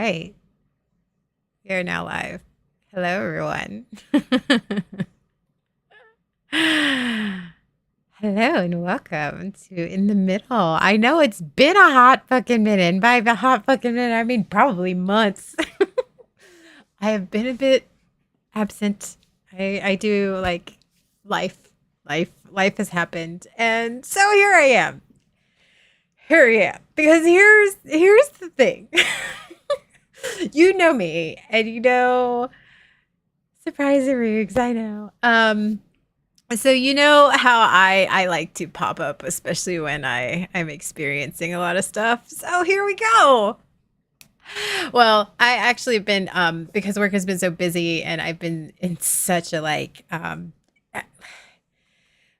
right. You're now live. Hello, everyone. Hello and welcome to In the Middle. I know it's been a hot fucking minute. And by the hot fucking minute, I mean probably months. I have been a bit absent. I do like life. Life has happened. And so here I am. Here I am. Because here's the thing. You know me, and you know surprising rigs, I know. So you know how I like to pop up, especially when I'm experiencing a lot of stuff. So here we go. Well, I actually have been because work has been so busy and I've been in such a let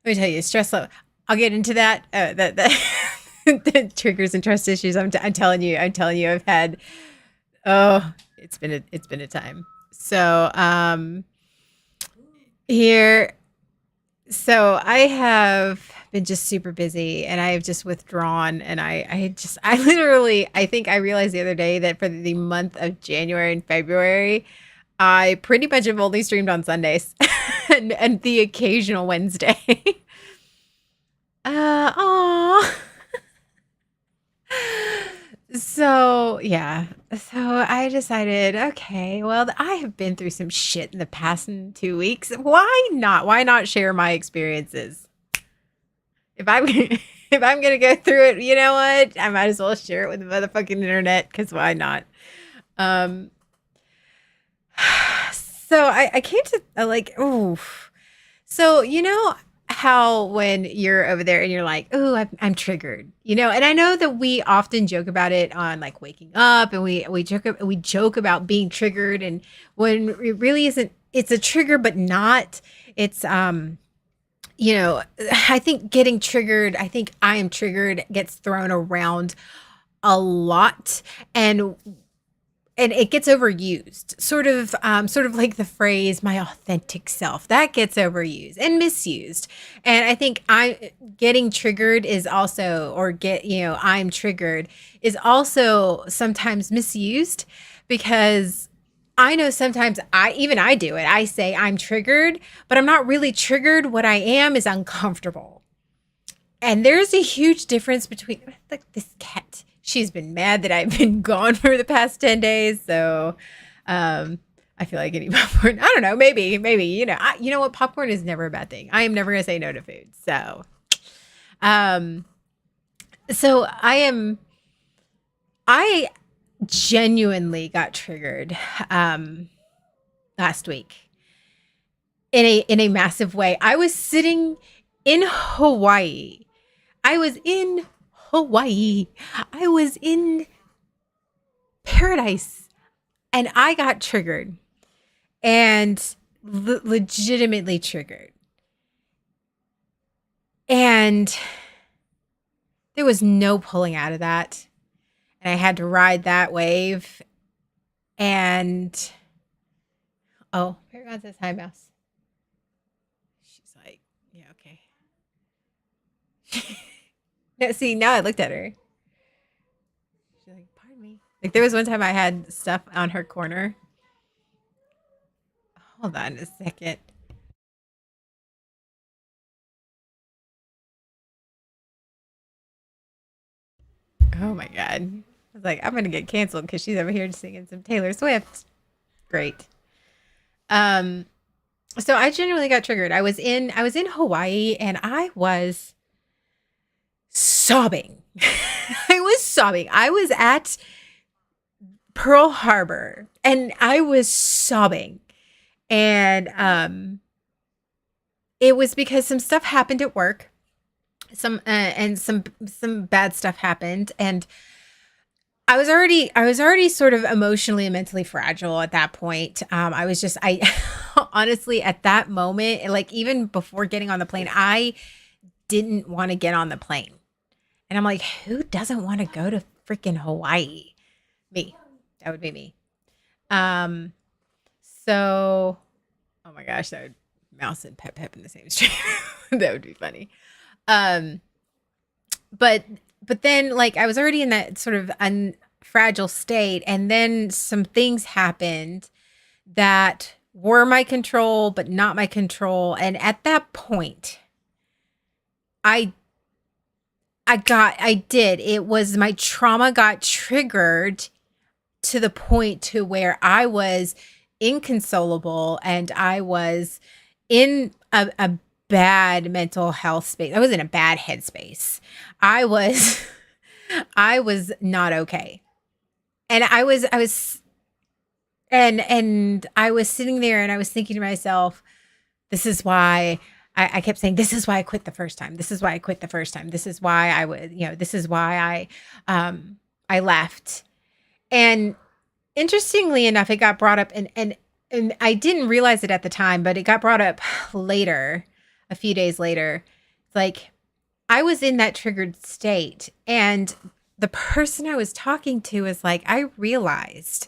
me tell you, stress level. I'll get into that. That the triggers and trust issues. I'm telling you, I've had. Oh, it's been a time. So here So I have been just super busy and I have just withdrawn and I literally I think I realized the other day that for the month of January and February, I pretty much have only streamed on Sundays and the occasional Wednesday. Aw. So yeah. So I decided, okay, well, I have been through some shit in the past 2 weeks. Why not? Why not share my experiences? If I'm if I'm gonna go through it, you know what? I might as well share it with the motherfucking internet because why not? Um, so I came to oof. So you know how when you're over there and you're like, oh, I'm triggered, you know, and I know that we often joke about it on like waking up, and we joke about being triggered, and when it really isn't, it's a trigger, but not. It's you know, I think getting triggered, I think I am triggered gets thrown around a lot, and it gets overused. Sort of like the phrase my authentic self. That gets overused and misused. And I think I getting triggered is also or get, you know, I'm triggered is also sometimes misused because I know sometimes I do it. I say I'm triggered, but I'm not really triggered. What I am is uncomfortable. And there's a huge difference between like this cat. She's been mad that I've been gone for the past 10 days. So I feel like eating popcorn. I don't know. Maybe, you know what? Popcorn is never a bad thing. I am never going to say no to food. Um, so I genuinely got triggered last week in a massive way. I was sitting in Hawaii. I was in Hawaii. I was in paradise and I got triggered and legitimately triggered. And there was no pulling out of that. And I had to ride that wave. And oh, Paragon says hi, mouse. She's like, yeah, okay. No, see, now I looked at her. She's like, pardon me. Like there was one time I had stuff on her corner. Hold on a second. Oh my god. I was like, I'm gonna get canceled because she's over here singing some Taylor Swift. Great. Um, so I genuinely got triggered. I was in Hawaii and I was sobbing. I was sobbing. I was at Pearl Harbor and I was sobbing. And it was because some stuff happened at work. Some bad stuff happened, and I was already sort of emotionally and mentally fragile at that point. I was just I honestly at that moment, like even before getting on the plane, I didn't want to get on the plane. And I'm like, who doesn't want to go to freaking Hawaii? Me. That would be me. Um, so oh my gosh, that would mouse and pep in the same stream. That would be funny. Um, but but then like I was already in that sort of fragile state. And then some things happened that were my control, but not my control. And at that point, I it was my trauma got triggered to the point to where I was inconsolable and I was in a bad mental health space. I was in a bad headspace. I was I was not okay. And I was sitting there and I was thinking to myself, this is why I kept saying, this is why I quit the first time. This is why I quit the first time. This is why I would, this is why I left. And interestingly enough, it got brought up and I didn't realize it at the time, but it got brought up later, a few days later. Like I was in that triggered state and the person I was talking to was like, I realized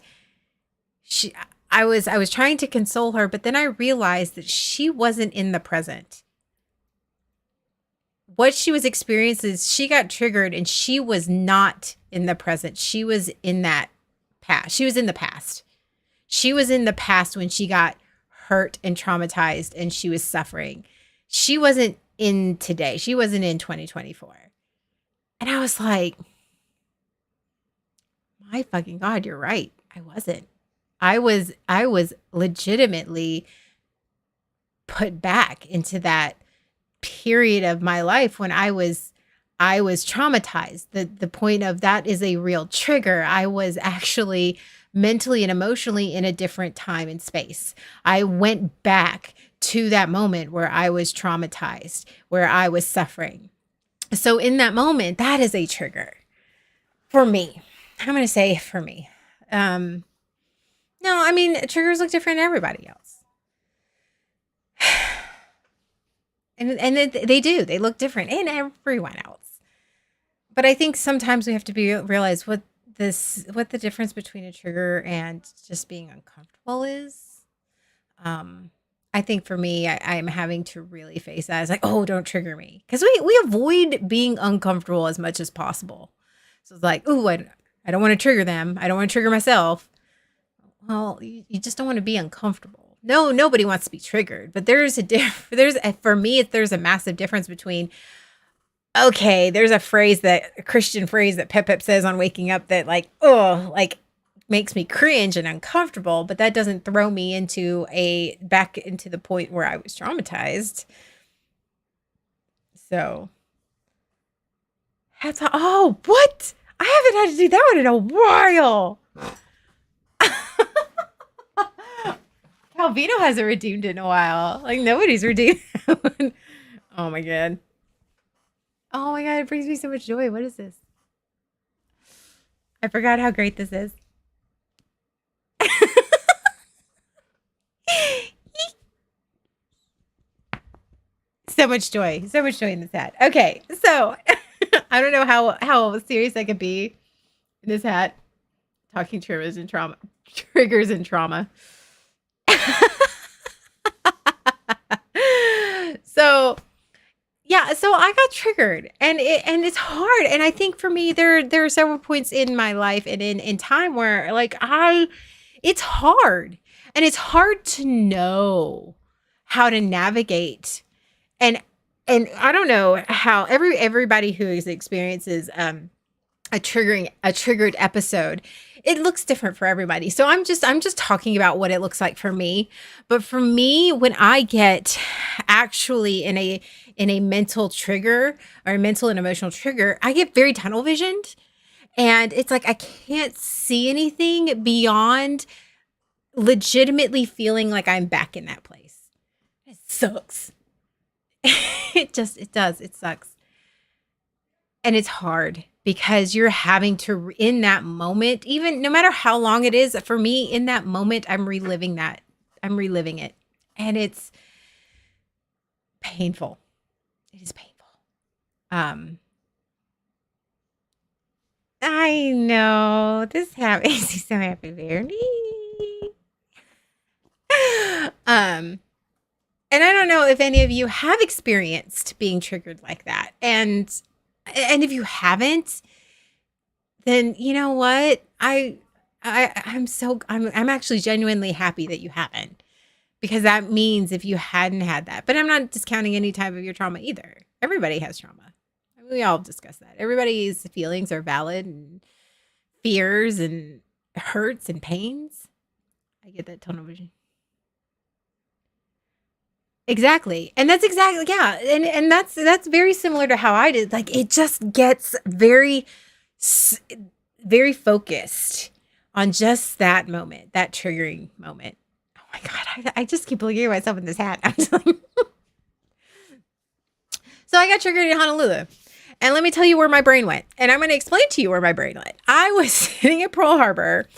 I was trying to console her, but then I realized that she wasn't in the present. What she was experiencing is she got triggered and she was not in the present. She was in that past. She was in the past. She was in the past when she got hurt and traumatized and she was suffering. She wasn't in today. She wasn't in 2024. And I was like, my fucking God, you're right. I wasn't. I was legitimately put back into that period of my life when I was traumatized. The point of that is a real trigger. I was actually mentally and emotionally in a different time and space. I went back to that moment where I was traumatized, where I was suffering. So in that moment, that is a trigger for me. I'm going to say for me. No, I mean, triggers look different than everybody else. And they do. They look different in everyone else. But I think sometimes we have to realize what the difference between a trigger and just being uncomfortable is. I think for me, I'm having to really face that. It's like, oh, don't trigger me. Because we avoid being uncomfortable as much as possible. So it's like, oh, I don't want to trigger them. I don't want to trigger myself. Well, you just don't want to be uncomfortable. No, nobody wants to be triggered, but for me, there's a massive difference between, okay, there's a Christian phrase that Pep says on waking up that like, oh, like makes me cringe and uncomfortable, but that doesn't throw me back into the point where I was traumatized. So oh, what? I haven't had to do that one in a while. Calvino hasn't redeemed in a while. Like nobody's redeemed. Oh my God. Oh my God. It brings me so much joy. What is this? I forgot how great this is. So much joy. So much joy in this hat. Okay. So I don't know how serious I could be in this hat. Talking triggers and trauma. So yeah, so I got triggered and it's hard. And I think for me, there are several points in my life and in time where like it's hard and it's hard to know how to navigate. And I don't know how everybody who experiences a triggered episode, it looks different for everybody. So I'm just talking about what it looks like for me. But for me, when I get actually in a mental trigger or a mental and emotional trigger, I get very tunnel visioned. And it's like I can't see anything beyond legitimately feeling like I'm back in that place. It sucks. It does. It sucks. And it's hard because you're having to, in that moment, even no matter how long it is, for me, in that moment, I'm reliving that. I'm reliving it. And it's painful. It is painful. I know. This makes me so happy, Vernie. And I don't know if any of you have experienced being triggered like that. And if you haven't, then you know what? I'm actually genuinely happy that you haven't, because that means if you hadn't had that, but I'm not discounting any type of your trauma either. Everybody has trauma. We all discuss that. Everybody's feelings are valid, and fears and hurts and pains. I get that tunnel vision. Exactly. And that's exactly, yeah. And that's very similar to how I did. Like it just gets very focused on just that moment, that triggering moment. Oh my God, I just keep looking at myself in this hat. I'm just like, so I got triggered in Honolulu. And let me tell you where my brain went. And I'm going to explain to you where my brain went. I was sitting at Pearl Harbor.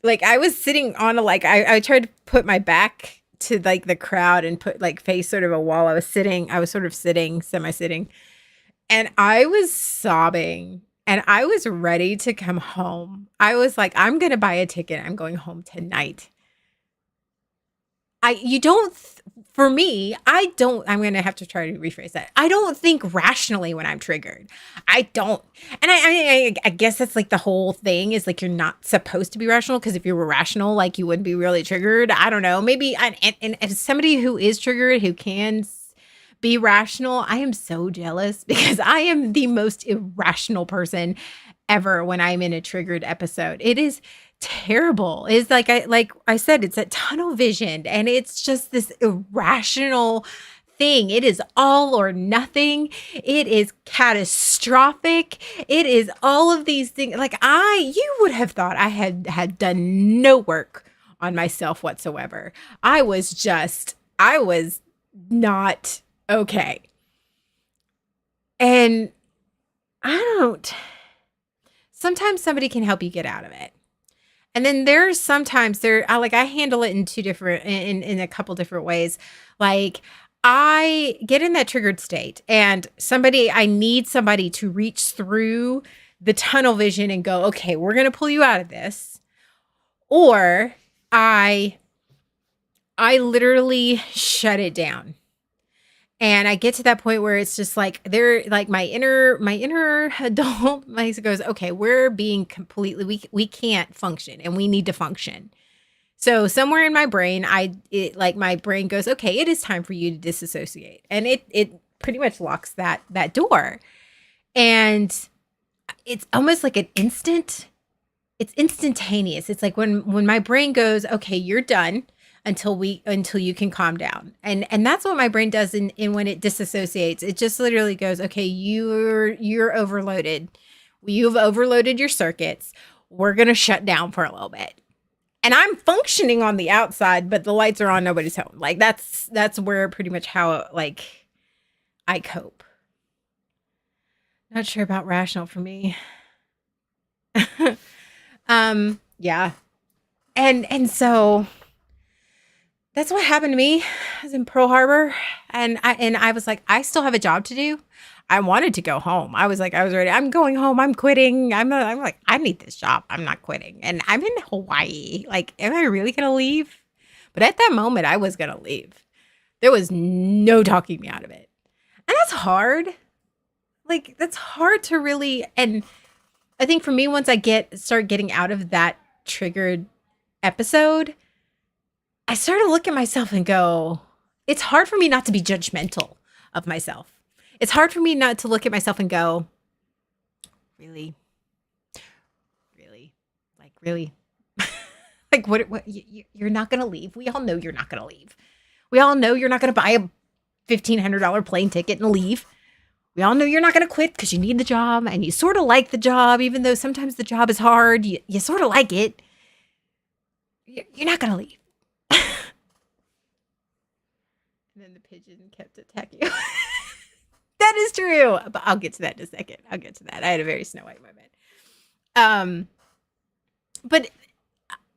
Like I was sitting on a, like, I tried to put my back to like the crowd and put like face sort of a wall. I was sort of sitting, semi-sitting. And I was sobbing and I was ready to come home. I was like, I'm going to buy a ticket. I'm going home tonight. You don't, for me, I'm going to have to try to rephrase that. I don't think rationally when I'm triggered. I don't. And I guess that's like the whole thing is like, you're not supposed to be rational, because if you were rational, like you wouldn't be really triggered. I don't know. Maybe, and as somebody who is triggered, who can be rational, I am so jealous, because I am the most irrational person ever when I'm in a triggered episode. It is terrible. It's like I said, it's a tunnel vision, and it's just this irrational thing. It is all or nothing. It is catastrophic. It is all of these things. Like you would have thought I had done no work on myself whatsoever. I was not okay. And sometimes somebody can help you get out of it. And then there's sometimes I handle it in in a couple different ways. Like I get in that triggered state, and I need somebody to reach through the tunnel vision and go, okay, we're going to pull you out of this. Or I literally shut it down. And I get to that point where it's just like my inner adult goes, okay, we're being completely, we can't function, and we need to function. So somewhere in my brain, my brain goes, okay, it is time for you to disassociate. And it pretty much locks that door. And it's almost like it's instantaneous. It's like when my brain goes, okay, you're done until you can calm down. And that's what my brain does in when it disassociates. It just literally goes, okay, you're overloaded. You've overloaded your circuits. We're going to shut down for a little bit. And I'm functioning on the outside, but the lights are on, nobody's home. Like that's where pretty much how I cope. Not sure about rational for me. Yeah. And so that's what happened to me. I was in Pearl Harbor, and I was like, I still have a job to do. I wanted to go home. I was ready. I'm going home. I'm quitting. I'm like, I need this job. I'm not quitting. And I'm in Hawaii. Like, am I really going to leave? But at that moment, I was going to leave. There was no talking me out of it. And that's hard. Like, that's hard to really, and I think for me, once I start getting out of that triggered episode, I started to look at myself and go, it's hard for me not to be judgmental of myself. It's hard for me not to look at myself and go, really? Like, what you're not going to leave. We all know you're not going to leave. We all know you're not going to buy a $1,500 plane ticket and leave. We all know you're not going to quit because you need the job, and you sort of like the job, even though sometimes the job is hard. You sort of like it. You're not going to leave. And then the pigeon kept attacking you. That is true. But I'll get to that in a second. I had a very Snow White moment. But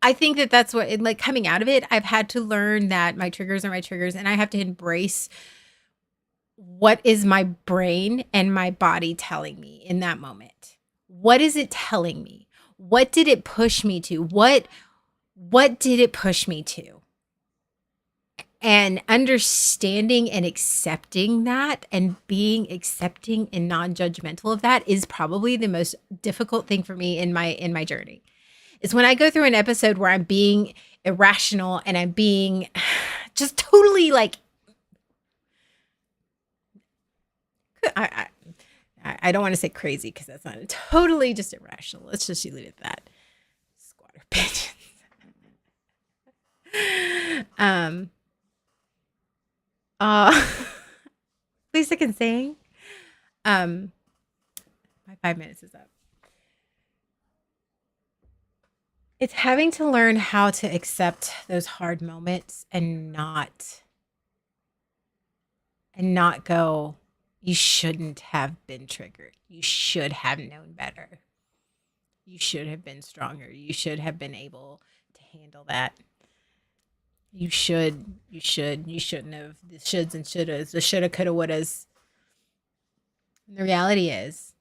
I think that's what, like, coming out of it, I've had to learn that my triggers are my triggers, and I have to embrace what is my brain and my body telling me in that moment. What is it telling me? What did it push me to? What did it push me to? And understanding and accepting that and being accepting and non-judgmental of that is probably the most difficult thing for me in my journey. Is when I go through an episode where I'm being irrational and I'm being just totally like I I don't want to say crazy because that's not totally just irrational. Let's just leave it at that. Squatter pigeons. um uh Lisa can sing. Um my 5 minutes is up. It's having to learn how to accept those hard moments and not go, you shouldn't have been triggered. You should have known better. You should have been stronger. You should have been able to handle that. You shouldn't have. The shoulds and shouldas, the shoulda, coulda, wouldas. And the reality is,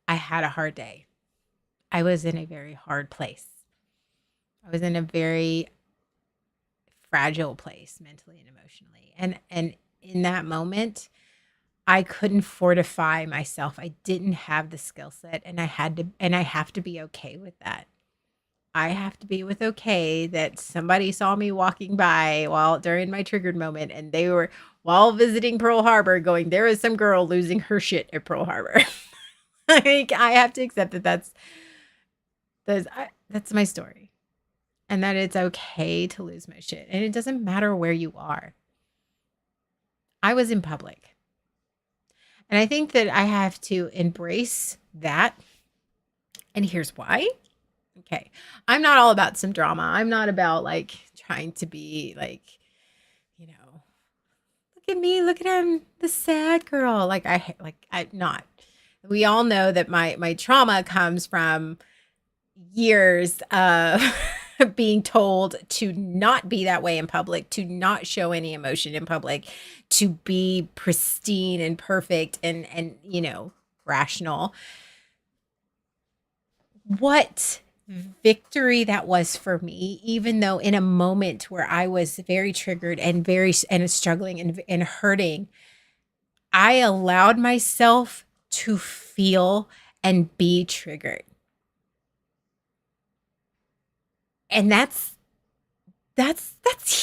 I had a hard day. I was in a very hard place. I was in a very fragile place mentally and emotionally. And in that moment, I couldn't fortify myself. I didn't have the skill set and I have to be okay with that. I have to be with okay that somebody saw me walking by while during my triggered moment and they were while visiting Pearl Harbor going, there is some girl losing her shit at Pearl Harbor. Like I have to accept that that's my story. And that it's okay to lose my shit. And it doesn't matter where you are. I was in public. And I think that I have to embrace that. And here's why. Okay. I'm not all about some drama. I'm not about like trying to be like, look at me, look at him, the sad girl. I'm not. We all know that my trauma comes from years of being told to not be that way in public, to not show any emotion in public, to be pristine and perfect and rational. What victory that was for me, even though in a moment where I was very triggered and struggling and hurting, I allowed myself to feel and be triggered. And that's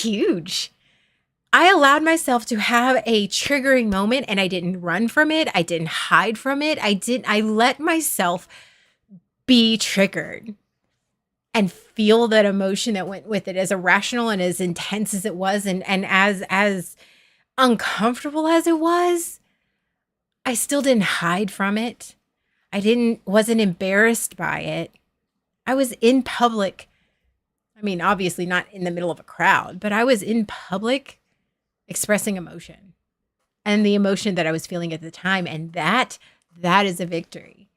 huge. I allowed myself to have a triggering moment and I didn't run from it. I didn't hide from it. I let myself be triggered and feel that emotion that went with it, as irrational and as intense as it was and as uncomfortable as it was. I still didn't hide from it. Wasn't embarrassed by it. I was in public. I mean, obviously not in the middle of a crowd, but I was in public expressing emotion and the emotion that I was feeling at the time. And that is a victory.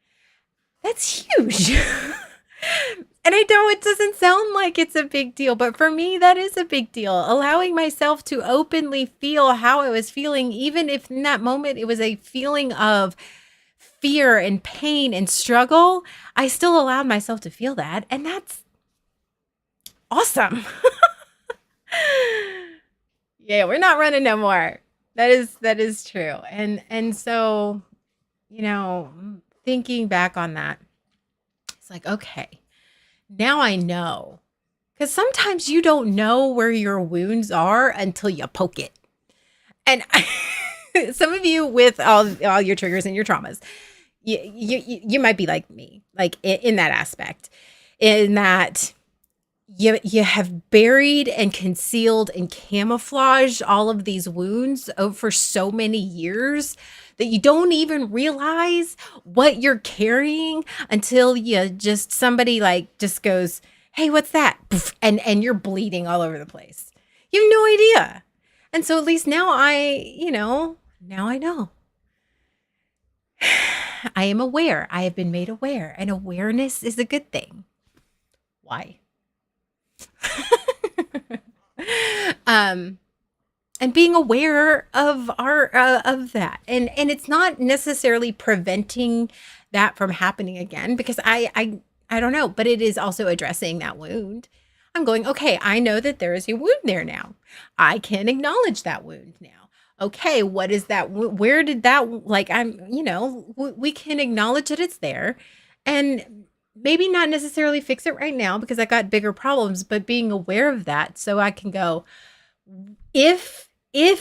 That's huge. And I know it doesn't sound like it's a big deal, but for me, that is a big deal. Allowing myself to openly feel how I was feeling, even if in that moment it was a feeling of fear and pain and struggle, I still allowed myself to feel that. And that's awesome. Yeah, we're not running no more. That is true. And so, thinking back on that, it's like, okay, now I know. Because sometimes you don't know where your wounds are until you poke it. And some of you with all your triggers and your traumas, you might be like me, like in that aspect, in that you have buried and concealed and camouflaged all of these wounds for so many years that you don't even realize what you're carrying until somebody like just goes, hey, what's that? And you're bleeding all over the place. You have no idea. And so at least now now I know. I am aware. I have been made aware, and awareness is a good thing. Why? And being aware of of that, and it's not necessarily preventing that from happening again, because I don't know, but it is also addressing that wound. I'm going, okay, I know that there is a wound there now. I can acknowledge that wound now. Okay, what is that? Where did that, like, we can acknowledge that it's there and maybe not necessarily fix it right now because I got bigger problems, but being aware of that so I can go, if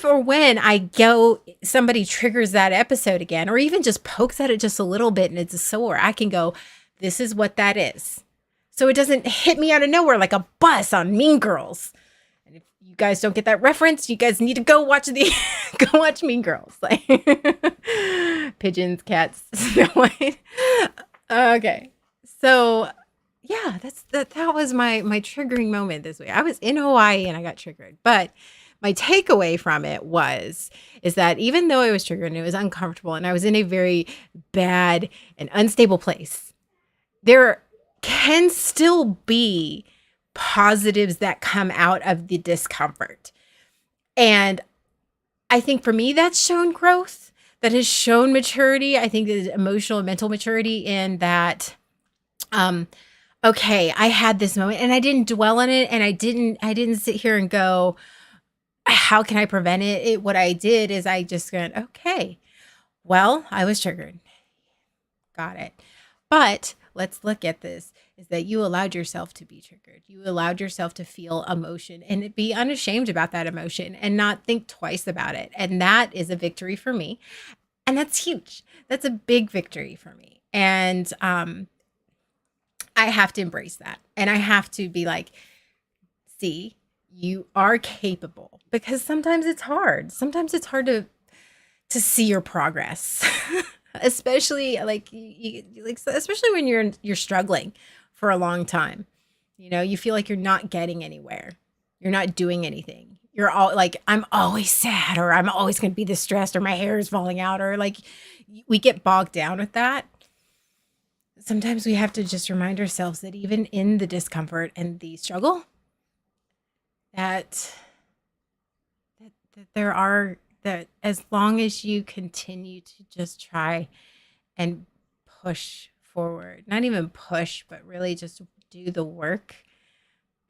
or when I go, somebody triggers that episode again, or even just pokes at it just a little bit and it's a sore, I can go, this is what that is. So it doesn't hit me out of nowhere like a bus on Mean Girls. And if you guys don't get that reference, you guys need to go watch go watch Mean Girls. Like pigeons, cats, Snow White. Okay. So yeah, that was my triggering moment this week. I was in Hawaii and I got triggered. But my takeaway from it is that even though I was triggered and it was uncomfortable and I was in a very bad and unstable place, there can still be positives that come out of the discomfort. And I think for me, that's shown growth, that has shown maturity. I think there's emotional and mental maturity in that, okay, I had this moment and I didn't dwell on it. And I didn't sit here and go, how can I prevent it? What I did is I just went, okay, well, I was triggered. Got it. But let's look at this, is that you allowed yourself to be triggered. You allowed yourself to feel emotion and be unashamed about that emotion and not think twice about it. And that is a victory for me. And that's huge. That's a big victory for me. And I have to embrace that. And I have to be like, see, you are capable, because sometimes it's hard. Sometimes it's hard to see your progress. Especially especially when you're struggling for a long time. You feel like you're not getting anywhere. You're not doing anything. You're all like, I'm always sad, or I'm always going to be this stressed, or my hair is falling out, or like we get bogged down with that. Sometimes we have to just remind ourselves that even in the discomfort and the struggle, that there are, that as long as you continue to just try and push forward, not even push, but really just do the work,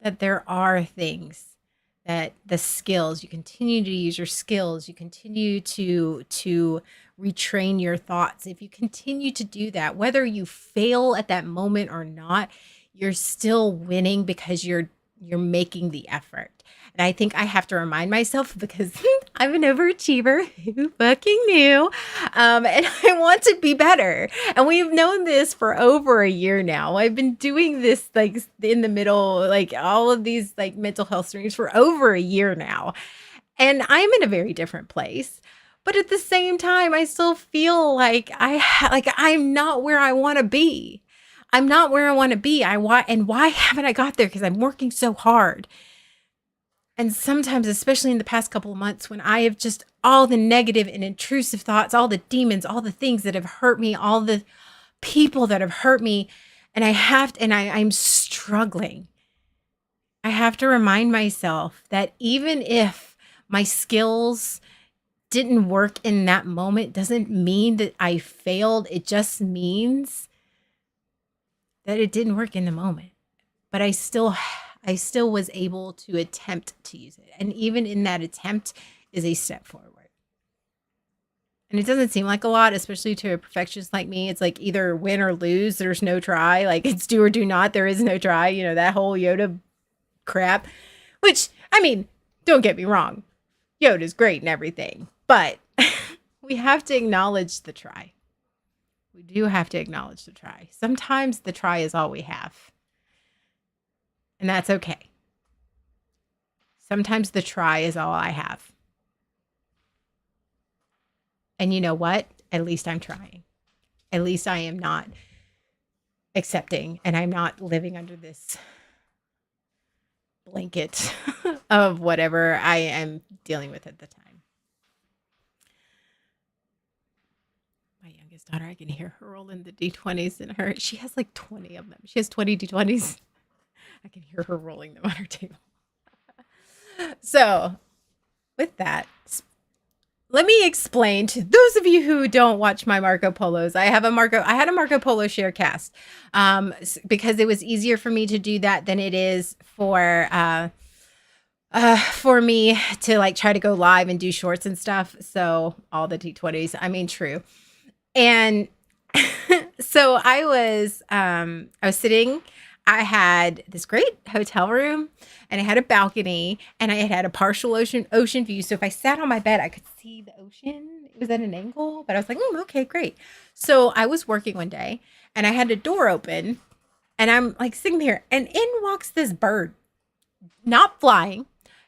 that there are things, that the skills, you continue to use your skills, you continue to retrain your thoughts. If you continue to do that, whether you fail at that moment or not, you're still winning because you're making the effort. And I think I have to remind myself, because I'm an overachiever, who fucking knew? And I want to be better. And we've known this for over a year now. I've been doing this like in the middle, like all of these like mental health streams for over a year now. And I'm in a very different place. But at the same time, I still feel like I'm not where I want to be. I'm not where I want to be. Why haven't I got there? Because I'm working so hard. And sometimes, especially in the past couple of months, when I have just all the negative and intrusive thoughts, all the demons, all the things that have hurt me, all the people that have hurt me, and I'm struggling. I have to remind myself that even if my skills didn't work in that moment, doesn't mean that I failed. It just means that it didn't work in the moment. But I still was able to attempt to use it. And even in that attempt is a step forward. And it doesn't seem like a lot, especially to a perfectionist like me. It's like either win or lose. There's no try. Like it's do or do not. There is no try. That whole Yoda crap. Which, I mean, don't get me wrong. Yoda's great and everything. But we have to acknowledge the try. We do have to acknowledge the try. Sometimes the try is all we have. And that's okay. Sometimes the try is all I have. And you know what? At least I'm trying. At least I am not accepting, and I'm not living under this blanket of whatever I am dealing with at the time. My youngest daughter, I can hear her rolling the D20s in she has like 20 of them. She has 20 D20s. I can hear her rolling them on her table. So with that, let me explain to those of you who don't watch my Marco Polos. I had a Marco Polo Sharecast, because it was easier for me to do that than it is for me to like try to go live and do shorts and stuff. So all the T20s, I mean, true. And so I was sitting, I had this great hotel room and I had a balcony and I had a partial ocean view. So if I sat on my bed, I could see the ocean. It was at an angle, but I was like, okay, great. So I was working one day and I had a door open and I'm like sitting there and in walks this bird, not flying,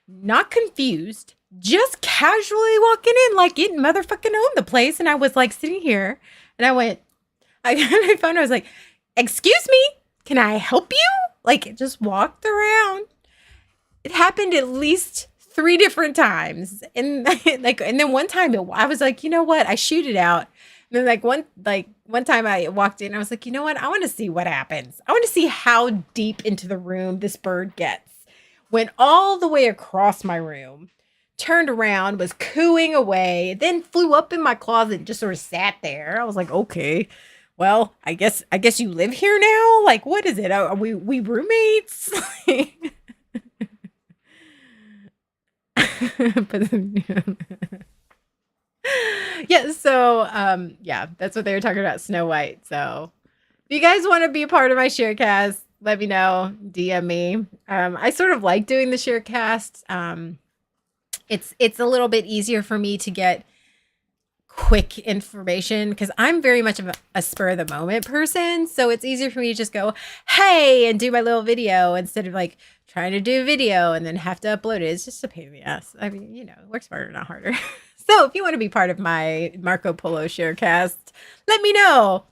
not confused, just casually walking in like it motherfucking owned the place. And I was like sitting here and I got my phone. I was like, excuse me, can I help you? Like it just walked around. It happened at least 3 different times. And and then one time I was like, you know what? I shoot it out. And then one time I walked in, I was like, you know what? I want to see what happens. I want to see how deep into the room this bird gets. Went all the way across my room, turned around, was cooing away, then flew up in my closet and just sort of sat there. I was like, okay, well, I guess you live here now. Like, what is it? Are we roommates? But yeah, so yeah, that's what they were talking about, Snow White. So if you guys want to be a part of my sharecast, let me know, DM me. I sort of like doing the sharecast. It's a little bit easier for me to get quick information because I'm very much of a spur of the moment person. So it's easier for me to just go, hey, and do my little video instead of like trying to do a video and then have to upload it. It's just a pain in the ass. I mean, you know, it works smarter, not harder. So if you want to be part of my Marco Polo Sharecast, let me know.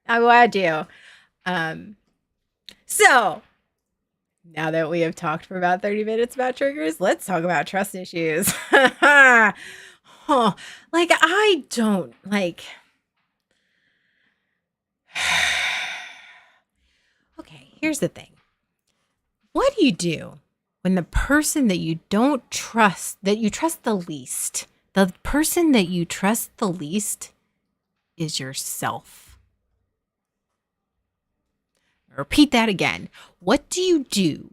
I will add you. So now that we have talked for about 30 minutes about triggers, let's talk about trust issues. Like I don't like. Okay, here's the thing. What do you do when the person that you don't trust, that you trust the least, the person that you trust the least is yourself? Repeat that again. What do you do?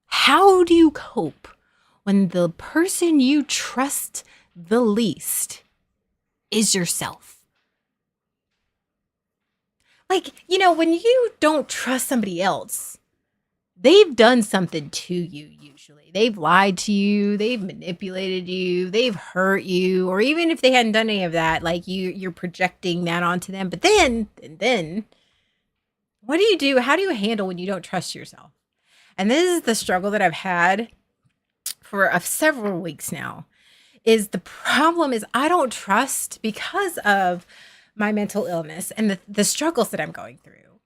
How do you cope when the person you trust the least is yourself? Like, you know, when you don't trust somebody else, they've done something to you usually. They've lied to you, they've manipulated you, they've hurt you, or even if they hadn't done any of that, like you're projecting that onto them. But then what do you do? How do you handle when you don't trust yourself? And this is the struggle that I've had for several weeks now. Is the problem is I don't trust because of my mental illness and the struggles that I'm going through.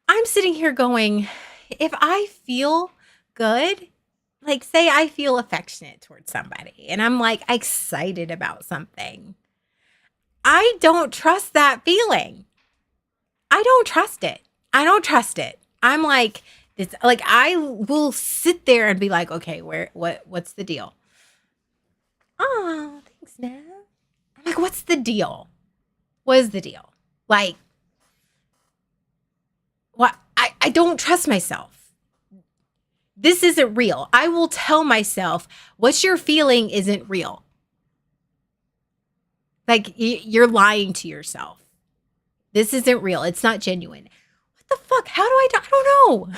I'm sitting here going, if I feel good, like say I feel affectionate towards somebody and I'm like excited about something, I don't trust that feeling. I don't trust it. I don't trust it. I'm like, it's like I will sit there and be like, okay, what's the deal? Oh, thanks, Nav. I'm like, what's the deal? What is the deal? Like, what? I don't trust myself. This isn't real. I will tell myself, what you're feeling isn't real. Like, you're lying to yourself. This isn't real. It's not genuine. What the fuck? How do I don't know.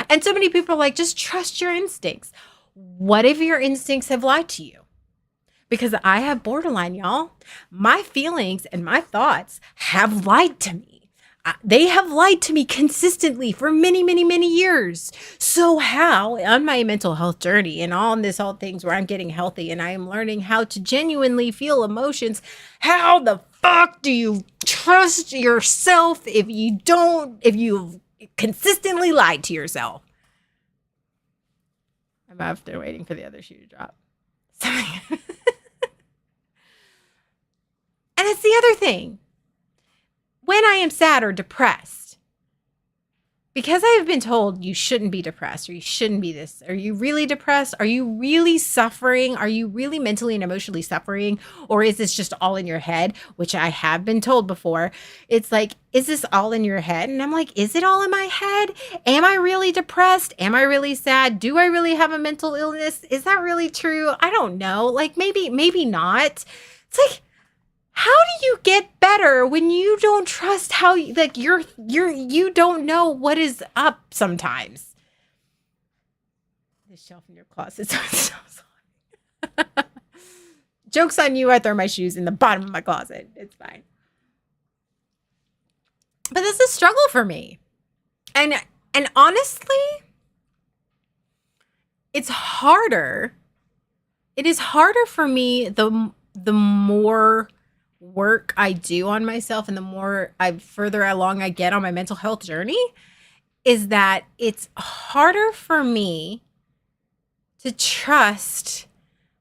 And so many people are like, just trust your instincts. What if your instincts have lied to you? Because I have borderline, y'all. My feelings and my thoughts have lied to me. They have lied to me consistently for many, many, many years. So how, on my mental health journey and on this whole things where I'm getting healthy and I am learning how to genuinely feel emotions, how the fuck do you trust yourself if you've consistently lied to yourself? I'm after waiting for the other shoe to drop. And it's the other thing. When I am sad or depressed, because I have been told you shouldn't be depressed or you shouldn't be this. Are you really depressed? Are you really suffering? Are you really mentally and emotionally suffering? Or is this just all in your head? Which I have been told before. It's like, is this all in your head? And I'm like, is it all in my head? Am I really depressed? Am I really sad? Do I really have a mental illness? Is that really true? I don't know. Like maybe not. It's like, how do you get better when you don't trust how like you don't know what is up sometimes? The shelf in your closet. Joke's on you. I throw my shoes in the bottom of my closet. It's fine. But this is a struggle for me. And honestly, it's harder. It is harder for me the more work I do on myself and the more further along I get on my mental health journey, is that it's harder for me to trust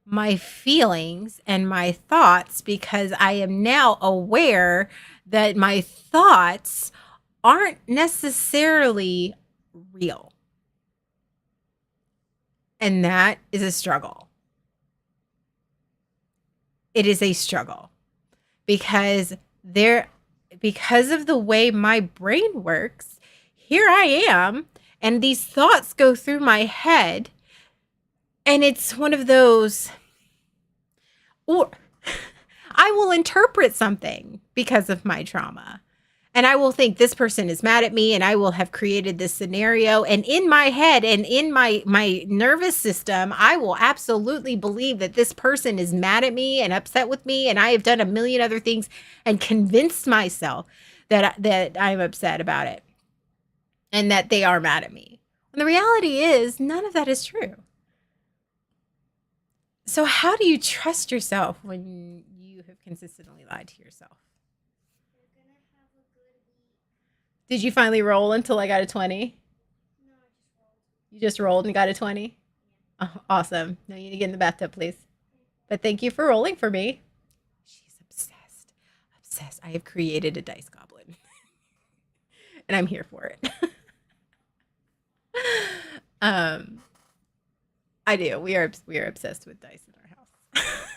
my feelings and my thoughts because I am now aware that my thoughts aren't necessarily real. And that is a struggle. It is a struggle because of the way my brain works, here I am, and these thoughts go through my head, and it's one of those, or I will interpret something because of my trauma. And I will think this person is mad at me, and I will have created this scenario. And in my head and in my nervous system, I will absolutely believe that this person is mad at me and upset with me. And I have done a million other things and convinced myself that I'm upset about it and that they are mad at me. And the reality is none of that is true. So how do you trust yourself when you have consistently lied to yourself? Did you finally roll until I got a 20? No, I just rolled. You just rolled and got a 20? Oh, awesome. No, you need to get in the bathtub, please. But thank you for rolling for me. She's obsessed. Obsessed. I have created a dice goblin. And I'm here for it. I do. We are obsessed with dice in our house.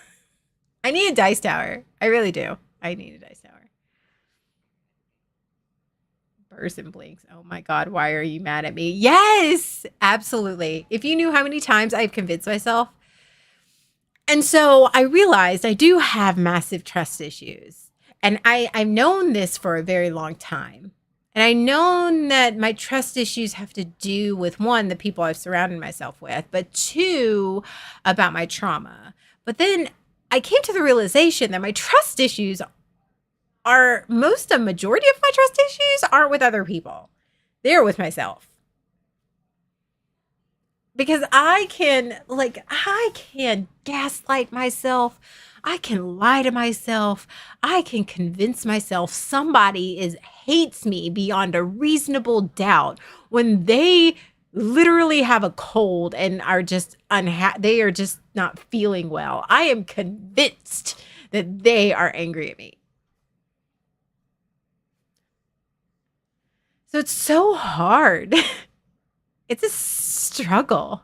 I need a dice tower. I really do. I need a dice tower. Bursts and blinks. Oh my God, why are you mad at me? Yes, absolutely. If you knew how many times I've convinced myself. And so I realized I do have massive trust issues. And I've known this for a very long time. And I know that my trust issues have to do with, one, the people I've surrounded myself with, but two, about my trauma. But then I came to the realization that my trust issues majority of my trust issues aren't with other people. They're with myself. Because I can gaslight myself. I can lie to myself. I can convince myself somebody hates me beyond a reasonable doubt when they literally have a cold and are just they are just not feeling well. I am convinced that they are angry at me. So it's so hard. It's a struggle.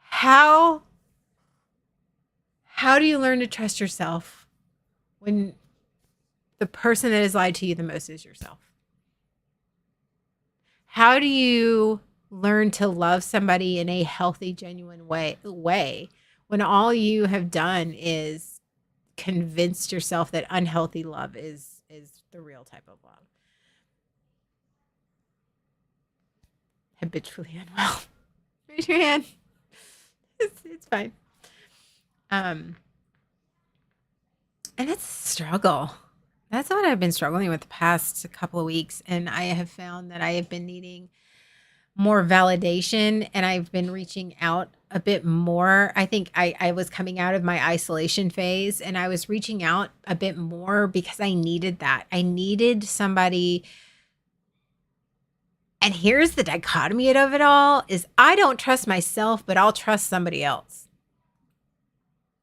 How do you learn to trust yourself when the person that has lied to you the most is yourself? How do you learn to love somebody in a healthy, genuine way when all you have done is convinced yourself that unhealthy love is the real type of love? Habitually unwell. Raise your hand. It's fine. And it's a struggle. That's what I've been struggling with the past couple of weeks. And I have found that I have been needing more validation, and I've been reaching out a bit more. I think I was coming out of my isolation phase, and I was reaching out a bit more because I needed that. I needed somebody. And here's the dichotomy of it all is I don't trust myself, but I'll trust somebody else.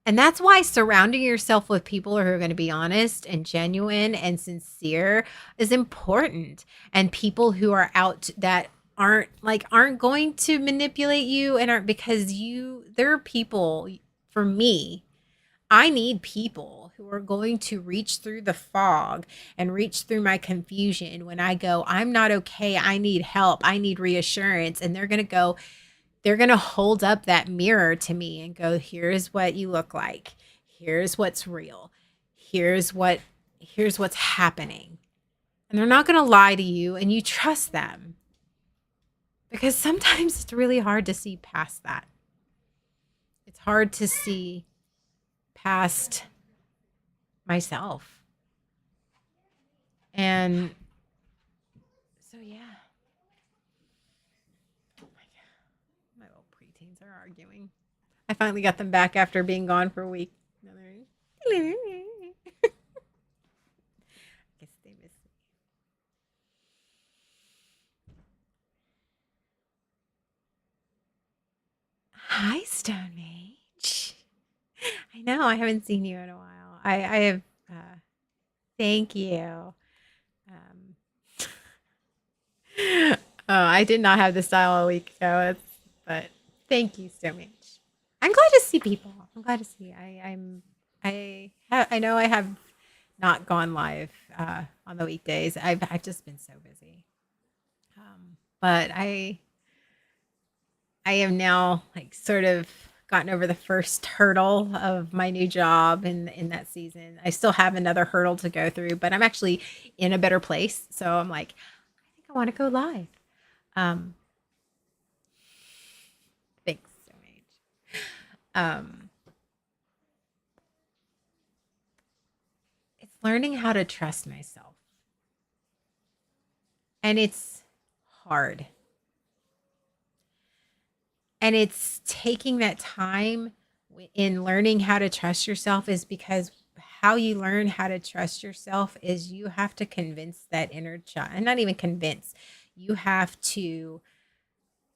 And that's why surrounding yourself with people who are going to be honest and genuine and sincere is important. And people who are out that aren't going to manipulate you and aren't because there are people for me. I need people who are going to reach through the fog and reach through my confusion when I go, I'm not okay. I need help. I need reassurance. And they're going to hold up that mirror to me and go, here's what you look like. Here's what's real. Here's what's happening. And they're not going to lie to you, and you trust them. Because sometimes it's really hard to see past that. It's hard to see past myself. And so, yeah. Oh my God. My little preteens are arguing. I finally got them back after being gone for a week. I guess they miss me. Hi, Stone Mage. I know I haven't seen you in a while. I have. Thank you. Um, oh, I did not have this style a week ago. But thank you so much. I'm glad to see people. I'm glad to see. I know I have not gone live on the weekdays. I've just been so busy. But I am now like sort of gotten over the first hurdle of my new job in that season. I still have another hurdle to go through, but I'm actually in a better place. So I'm like, I think I want to go live. Um, thanks so much. It's learning how to trust myself. And it's hard. And it's taking that time in learning how to trust yourself is because how you learn how to trust yourself is you have to convince that inner child, and not even convince, you have to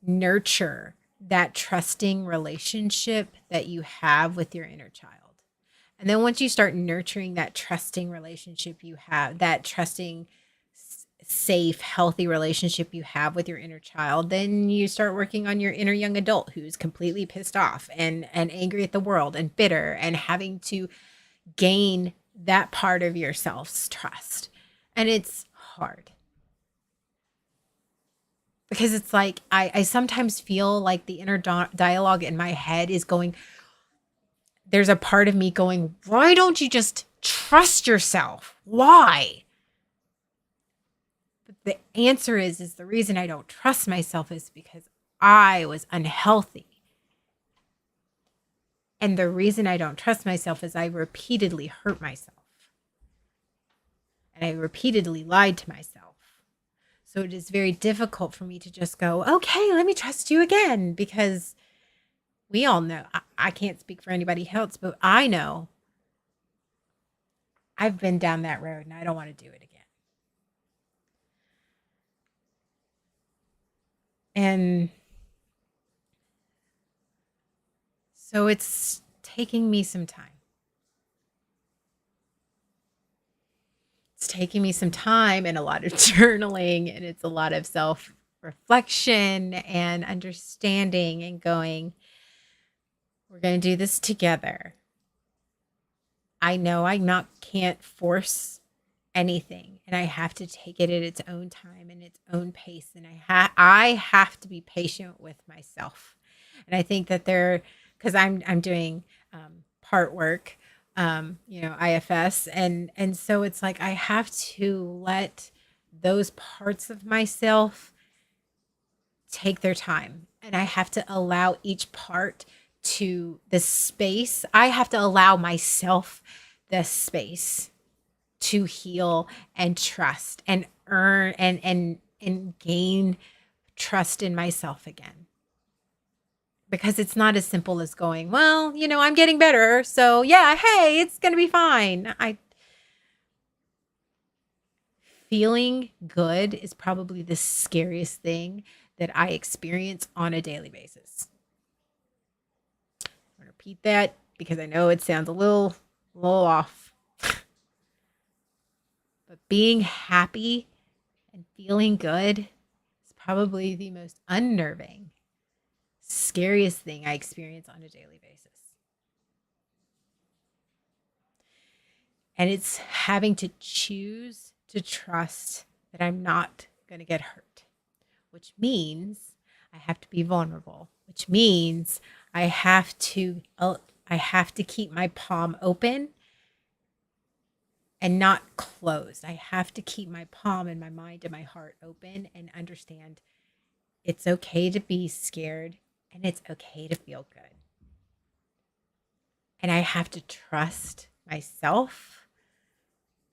nurture that trusting relationship that you have with your inner child. And then once you start nurturing that trusting relationship you have, that trusting, safe, healthy relationship you have with your inner child, then you start working on your inner young adult who's completely pissed off and angry at the world and bitter and having to gain that part of yourself's trust. And it's hard because it's like I sometimes feel like the inner dialogue in my head is going, there's a part of me going, why don't you just trust yourself? Why? But the answer is the reason I don't trust myself is because I was unhealthy. And the reason I don't trust myself is I repeatedly hurt myself. And I repeatedly lied to myself. So it is very difficult for me to just go, okay, let me trust you again, because we all know, I can't speak for anybody else, but I know I've been down that road and I don't want to do it again. And so it's taking me some time. It's taking me some time and a lot of journaling, and it's a lot of self reflection and understanding and going, we're going to do this together. I know can't force anything, and I have to take it at its own time and its own pace, and I have to be patient with myself. And I think that because I'm doing part work, IFS, and so it's like I have to let those parts of myself take their time, and I have to allow each part to the space. I have to allow myself the space to heal and trust and earn and gain trust in myself again. Because it's not as simple as going, well, I'm getting better, so yeah, hey, it's going to be fine. Feeling good is probably the scariest thing that I experience on a daily basis. I'm going to repeat that because I know it sounds a little off, but being happy and feeling good is probably the most unnerving, scariest thing I experience on a daily basis. And it's having to choose to trust that I'm not going to get hurt, which means I have to be vulnerable, which means I have to keep my palm open and not closed. I have to keep my palm and my mind and my heart open and understand it's okay to be scared and it's okay to feel good. And I have to trust myself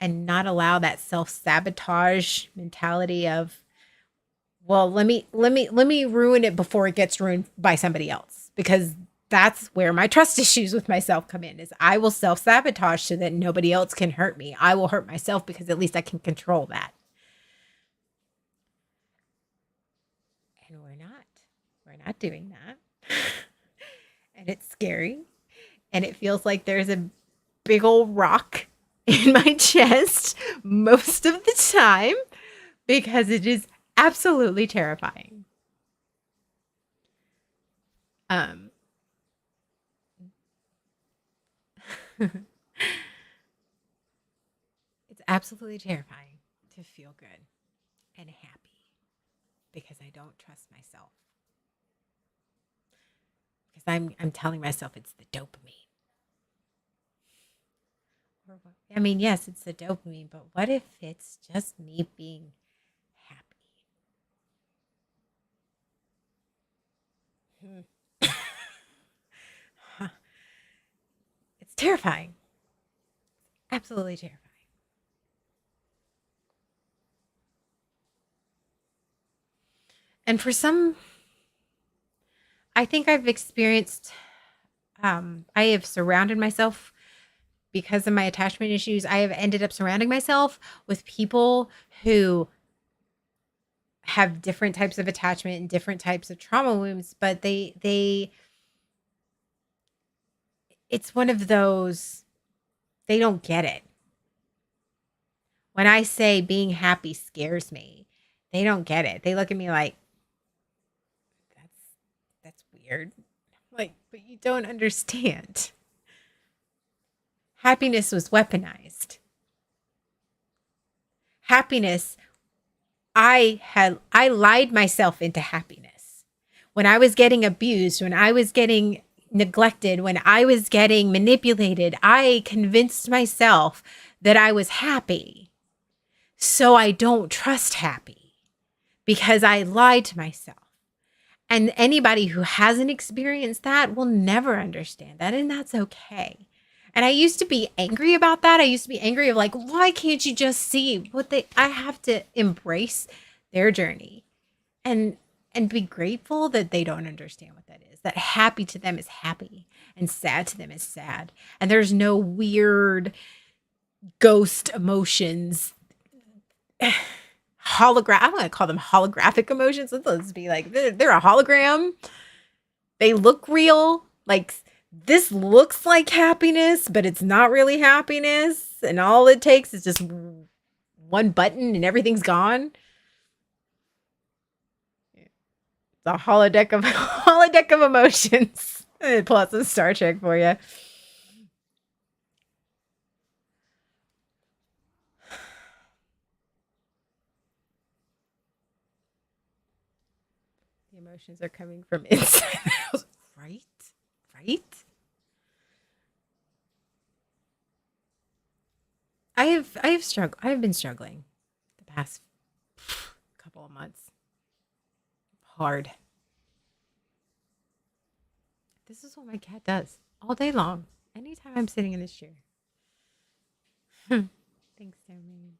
and not allow that self-sabotage mentality of, well, let me ruin it before it gets ruined by somebody else, because that's where my trust issues with myself come in. Is I will self-sabotage so that nobody else can hurt me. I will hurt myself because at least I can control that. And we're not doing that. And it's scary, and it feels like there's a big old rock in my chest most of the time, because it is absolutely terrifying. Um, it's absolutely terrifying to feel good and happy because I don't trust myself. Because I'm telling myself it's the dopamine. I mean, yes, it's the dopamine, but what if it's just me being happy? It's terrifying. Absolutely terrifying. And for some, I think I've experienced, I have surrounded myself because of my attachment issues. I have ended up surrounding myself with people who have different types of attachment and different types of trauma wounds, but it's one of those, they don't get it. When I say being happy scares me, they don't get it. They look at me like, that's that's weird. Like, but you don't understand. Happiness was weaponized. Happiness, I lied myself into happiness. When I was getting abused, when I was getting neglected, when I was getting manipulated, I convinced myself that I was happy. So I don't trust happy because I lied to myself. And anybody who hasn't experienced that will never understand that. And that's okay. And I used to be angry about that. I used to be angry of like, why can't you just see I have to embrace their journey and be grateful that they don't understand what that is. That happy to them is happy and sad to them is sad. And there's no weird ghost emotions. I want to call them holographic emotions. Let's be like, they're a hologram. They look real. Like, this looks like happiness, but it's not really happiness. And all it takes is just one button and everything's gone. It's a holodeck of emotions. Pull out some Star Trek for you. The emotions are coming from inside the house. Right? Right? I have been struggling the past couple of months. Hard. This is what my cat does all day long. Anytime I'm sitting in this chair. Thanks so much.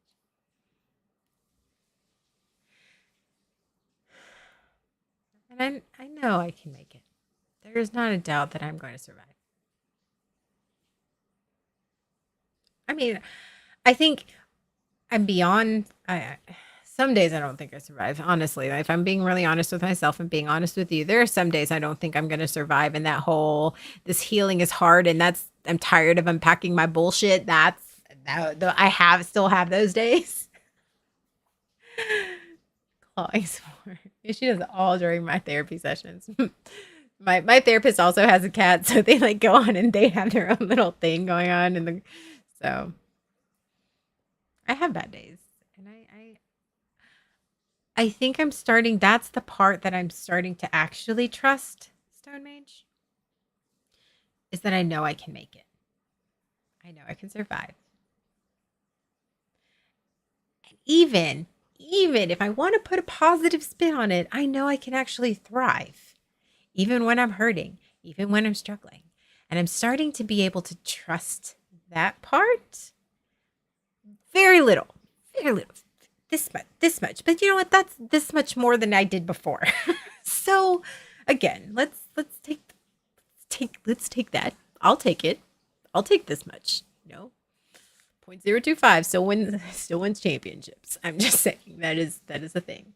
And I know I can make it. There is not a doubt that I'm going to survive. I mean, I think I'm beyond. Some days I don't think I survive. Honestly, if I'm being really honest with myself and being honest with you, there are some days I don't think I'm going to survive. And that whole this healing is hard, and that's I'm tired of unpacking my bullshit. I have still have those days. Clawing some more. She does it all during my therapy sessions. My therapist also has a cat, so they like go on and they have their own little thing going on, so I have bad days, and I think I'm starting. That's the part that I'm starting to actually trust Stone Mage is that I know I can make it. I know I can survive. And even if I want to put a positive spin on it, I know I can actually thrive, even when I'm hurting, even when I'm struggling. And I'm starting to be able to trust that part. Very little, very little. This much. But you know what? That's this much more than I did before. So again, let's take that. I'll take it. I'll take this much. You know, 0.025 still wins championships. I'm just saying that is a thing.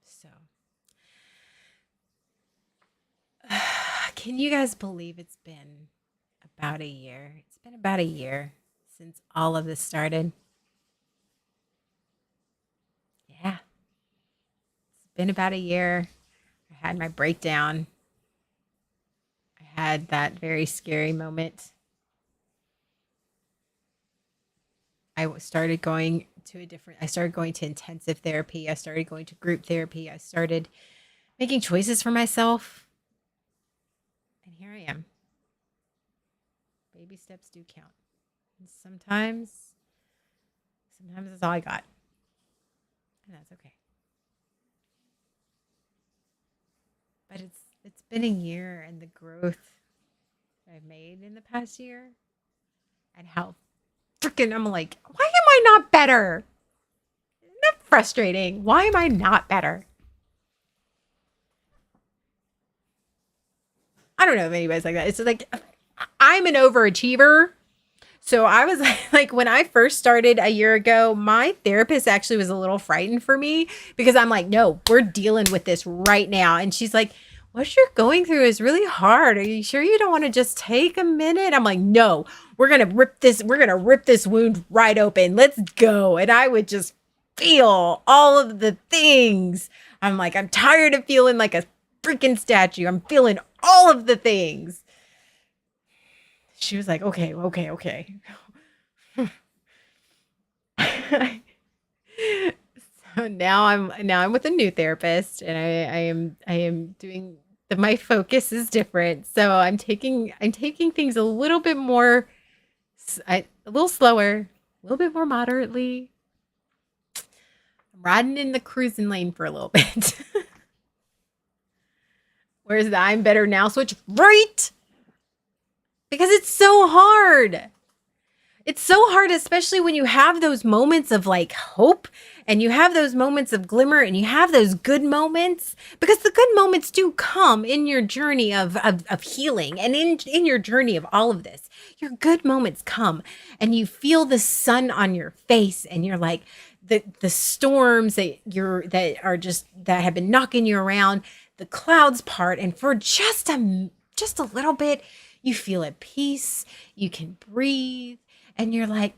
So can you guys believe it's been about a year? It's been about a year since all of this started. Yeah, it's been about a year. I had my breakdown. I had that very scary moment. I started going to intensive therapy. I started going to group therapy. I started making choices for myself. And here I am. Baby steps do count. And sometimes that's all I got. And that's okay. But it's been a year, and the growth I've made in the past year, and how freaking I'm like, why am I not better? Isn't that frustrating? Why am I not better? I don't know if anybody's like that. It's like I'm an overachiever. So I was like, when I first started a year ago, my therapist actually was a little frightened for me because I'm like, no, we're dealing with this right now. And she's like, what you're going through is really hard. Are you sure you don't want to just take a minute? I'm like, no, we're going to rip this wound right open. Let's go. And I would just feel all of the things. I'm like, I'm tired of feeling like a freaking statue. I'm feeling all of the things. She was like, okay. So now I'm with a new therapist, and I am doing my focus is different. So I'm taking things a little bit more, a little slower, a little bit more moderately. I'm riding in the cruising lane for a little bit. Where's the I'm better now switch? Right? Because it's so hard. It's so hard, especially when you have those moments of like hope and you have those moments of glimmer and you have those good moments, because the good moments do come in your journey of healing and in your journey of all of this. Your good moments come and you feel the sun on your face and you're like the storms that have been knocking you around, the clouds part, and for just a little bit, you feel at peace, you can breathe. And you're like,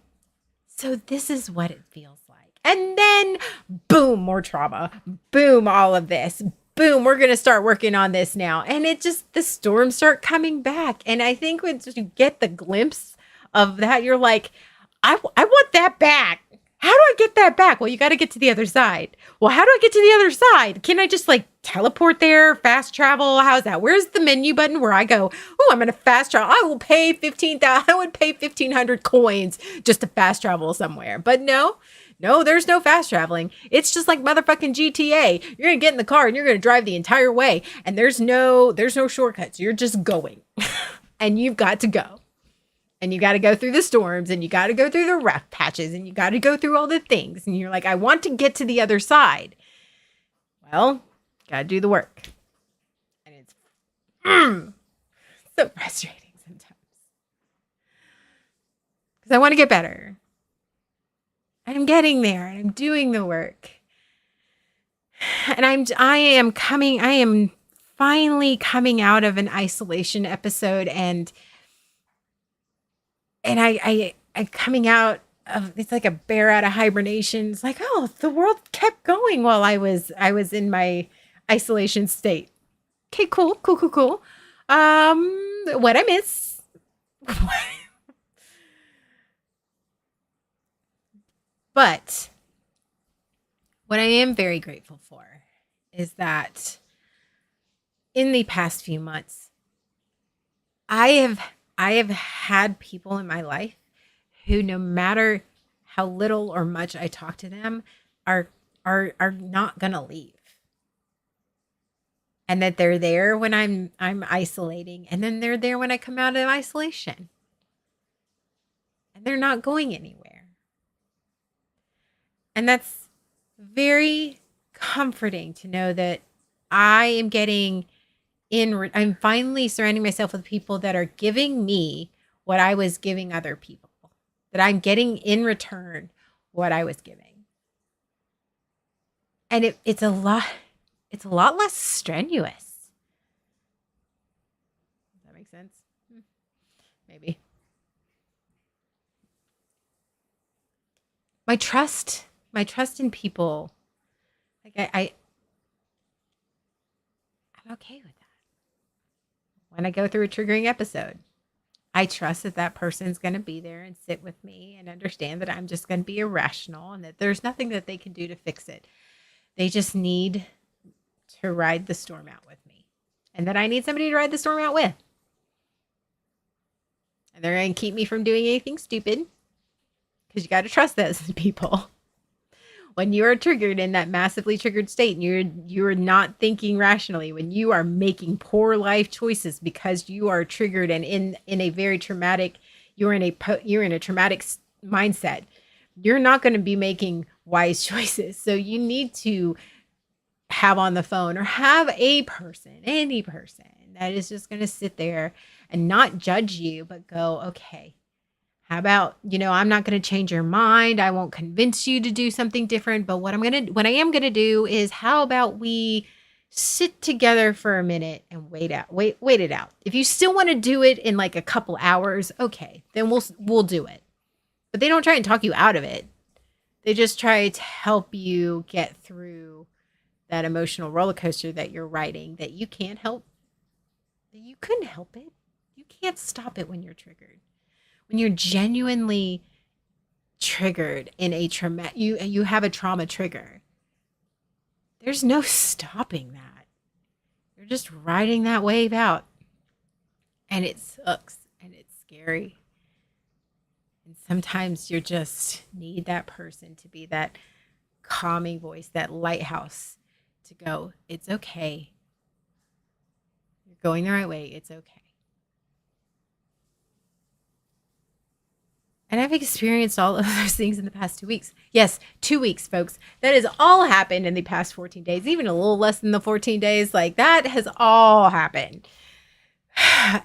so this is what it feels like. And then, boom, more trauma. Boom, all of this. Boom, we're going to start working on this now. And the storms start coming back. And I think once you get the glimpse of that, you're like, I want that back. How do I get that back? Well, you got to get to the other side. Well, how do I get to the other side? Can I just like teleport there, fast travel? How's that? Where's the menu button where I go, oh, I'm going to fast travel. I will pay 15,000. I would pay 1,500 coins just to fast travel somewhere. But no, there's no fast traveling. It's just like motherfucking GTA. You're going to get in the car and you're going to drive the entire way. And there's no shortcuts. You're just going and you've got to go. And you got to go through the storms and you got to go through the rough patches and you got to go through all the things. And you're like, I want to get to the other side. Well, got to do the work. And it's so frustrating sometimes. because I want to get better. And I'm getting there and I'm doing the work. And I am finally coming out of an isolation episode, and I coming out of, it's like a bear out of hibernation. It's like, oh, the world kept going while I was in my isolation state. Okay, cool, cool, cool, cool. What I miss. But what I am very grateful for is that in the past few months, I have I have had people in my life who, no matter how little or much I talk to them, are are not gonna leave. And that they're there when I'm isolating, and then they're there when I come out of isolation. And they're not going anywhere. And that's very comforting to know that I am getting I'm finally surrounding myself with people that are giving me what I was giving other people. That I'm getting in return what I was giving. And it's a lot less strenuous. Does that make sense? Maybe. My trust in people, like I'm okay with that. When I go through a triggering episode, I trust that that person's going to be there and sit with me and understand that I'm just going to be irrational and that there's nothing that they can do to fix it. They just need to ride the storm out with me, and that I need somebody to ride the storm out with. And they're going to keep me from doing anything stupid, because you got to trust those people. When you are triggered in that massively triggered state, and you're not thinking rationally, when you are making poor life choices because you are triggered and in a very traumatic, you're in a traumatic mindset, you're not going to be making wise choices. So you need to have on the phone, or have a person, any person that is just going to sit there and not judge you, but go, okay, how about, I'm not going to change your mind. I won't convince you to do something different. But what I am going to do is, how about we sit together for a minute and wait it out. If you still want to do it in like a couple hours, okay, then we'll do it. But they don't try and talk you out of it. They just try to help you get through that emotional roller coaster that you're riding, that you can't help, that you couldn't help it. You can't stop it when you're triggered. When you're genuinely triggered in a trauma, you have a trauma trigger. There's no stopping that. You're just riding that wave out. And it sucks and it's scary. And sometimes you just need that person to be that calming voice, that lighthouse, to go, it's okay. You're going the right way. It's okay. And I've experienced all of those things in the past 2 weeks. Yes, 2 weeks, folks. That has all happened in the past 14 days, even a little less than the 14 days. Like, that has all happened.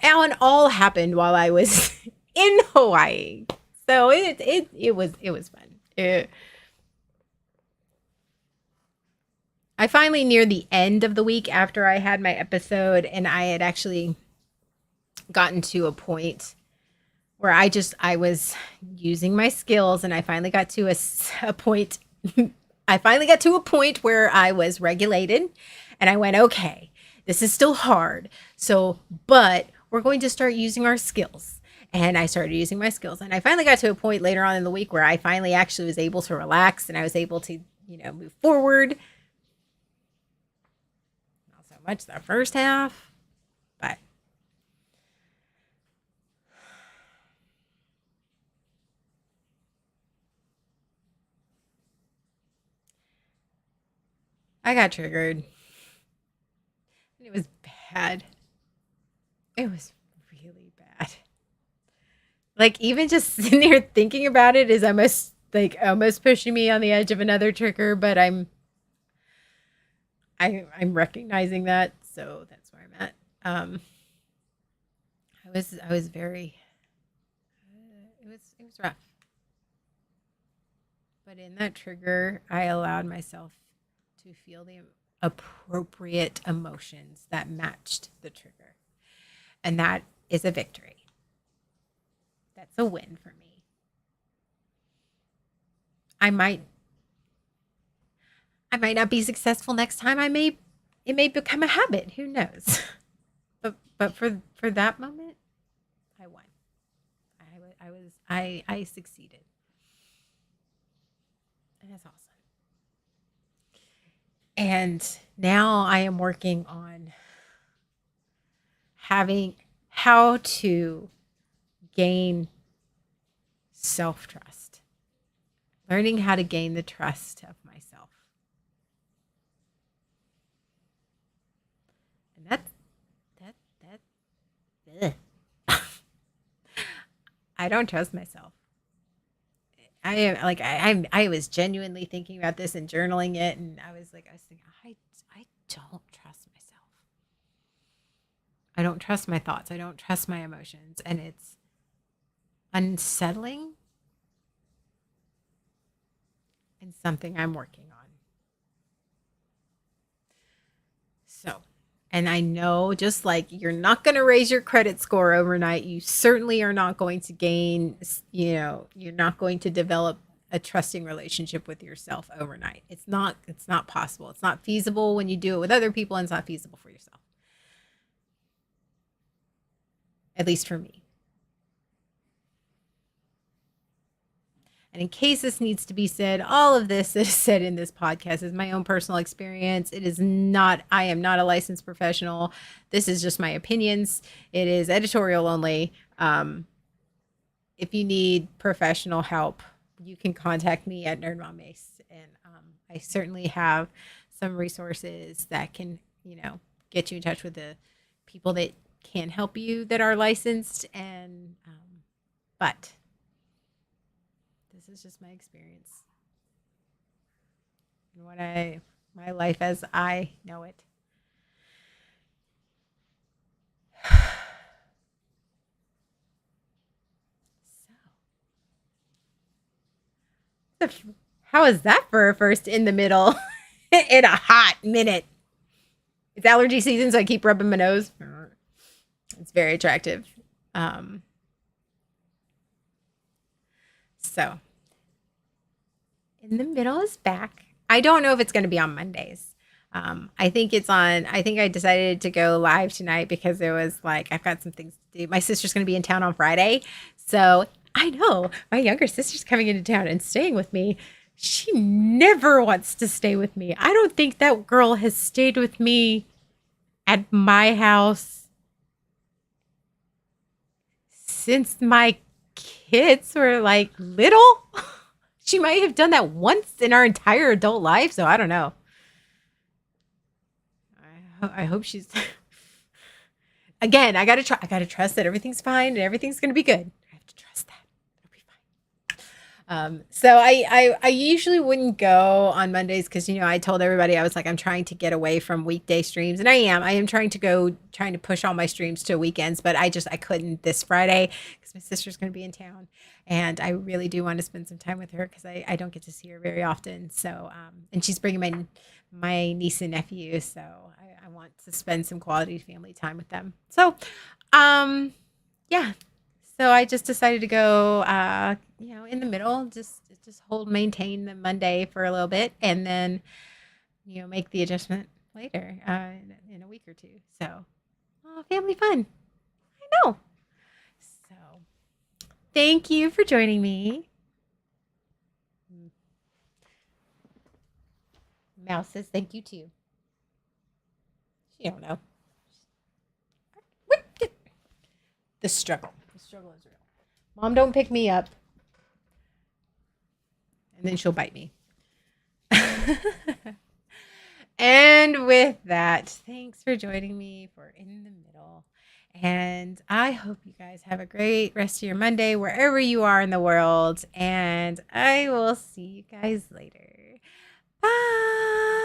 And all happened while I was in Hawaii. So it was fun. I finally, near the end of the week after I had my episode, and I had actually gotten to a point where I was using my skills, and I finally got to a point. I finally got to a point where I was regulated, and I went, okay, this is still hard. So, but we're going to start using our skills. And I started using my skills, and I finally got to a point later on in the week where I finally actually was able to relax, and I was able to, move forward. Not so much the first half, but I got triggered. And it was bad. It was really bad. Like, even just sitting there thinking about it is almost pushing me on the edge of another trigger, but I'm recognizing that, so that's where I'm at. I was very it was rough. But in that trigger, I allowed myself to feel the appropriate emotions that matched the trigger. And that is a victory. That's a win for me. I might I might not be successful next time. It may become a habit. Who knows? But for that moment, I won. I succeeded. And that's awesome. And now I am working on having how to gain self-trust. Learning how to gain the trust of myself. And that I don't trust myself. I am like I was genuinely thinking about this and journaling it, and I was thinking I don't trust myself. I don't trust my thoughts. I don't trust my emotions, and it's unsettling and something I'm working on. So, and I know just like you're not going to raise your credit score overnight, you certainly are not going to gain, you're not going to develop a trusting relationship with yourself overnight. It's not possible. It's not feasible when you do it with other people, and it's not feasible for yourself. At least for me. And in case this needs to be said, all of this that is said in this podcast is my own personal experience. I am not a licensed professional. This is just my opinions. It is editorial only. If you need professional help, you can contact me at Nerd Mom Mace. And I certainly have some resources that can, get you in touch with the people that can help you that are licensed. But this is just my experience and my life as I know it. So, how is that for a first in the middle in a hot minute? It's allergy season, so I keep rubbing my nose. It's very attractive. So, in the middle is back. I don't know if it's going to be on Mondays. I think I decided to go live tonight because there was I've got some things to do. My sister's going to be in town on Friday. So I know my younger sister's coming into town and staying with me. She never wants to stay with me. I don't think that girl has stayed with me at my house since my kids were little. She might have done that once in our entire adult life. So I don't know. I hope she's again. I gotta trust that everything's fine and everything's gonna be good. I have to trust that it'll be fine. So I usually wouldn't go on Mondays because I told everybody I was I'm trying to get away from weekday streams, and I am trying to push all my streams to weekends, but I couldn't this Friday because my sister's going to be in town, and I really do want to spend some time with her because I don't get to see her very often. So and she's bringing my niece and nephew, so I want to spend some quality family time with them. So yeah. So I just decided to go, in the middle, just maintain the Monday for a little bit, and then, make the adjustment later in a week or two. So, family fun. I know. So, thank you for joining me. Mouse says thank you too. She don't know. The struggle. The struggle is real. Mom, don't pick me up. And then she'll bite me. And with that, thanks for joining me for In the Middle. And I hope you guys have a great rest of your Monday, wherever you are in the world. And I will see you guys later. Bye.